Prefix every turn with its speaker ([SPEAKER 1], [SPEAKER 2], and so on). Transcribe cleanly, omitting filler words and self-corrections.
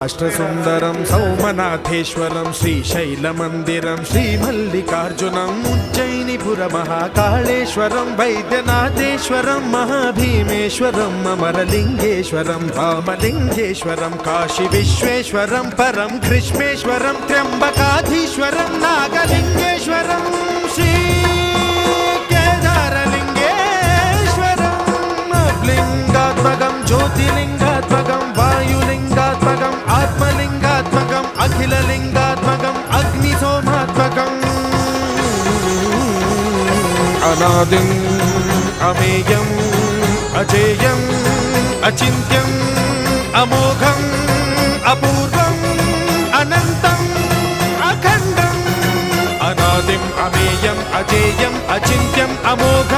[SPEAKER 1] అష్టసుందరం సౌమనాథేశ్వరం శ్రీశైలమందిరం శ్రీమల్లికార్జునం ఉజ్జయినిపుర మహాకాళేశ్వరం వైద్యనాథేశ్వరం మహాభీమేశ్వరం అమరలింగేశ్వరం రామలింగేశ్వరం కాశీ విశ్వేశ్వరం పరం కృష్ణేశ్వరం త్ర్యంబకాధీశ్వరం నాగలింగేశ్వరం శ్రీ కేదారలింగేశ్వరం లింగాత్మకం జ్యోతిలింగాత్మకం వాయులింగాత్మకం ఆత్మలింగాత్మకం అఖిలలింగాత్మకం అగ్నిసోమాత్మకం అనాదిం అమేయం అజేయం అచింత్యం అమోఘం అపూర్వం అనంతం అఖండం అనాదిం అమేయం అజేయం అచింత్యం అమోఘం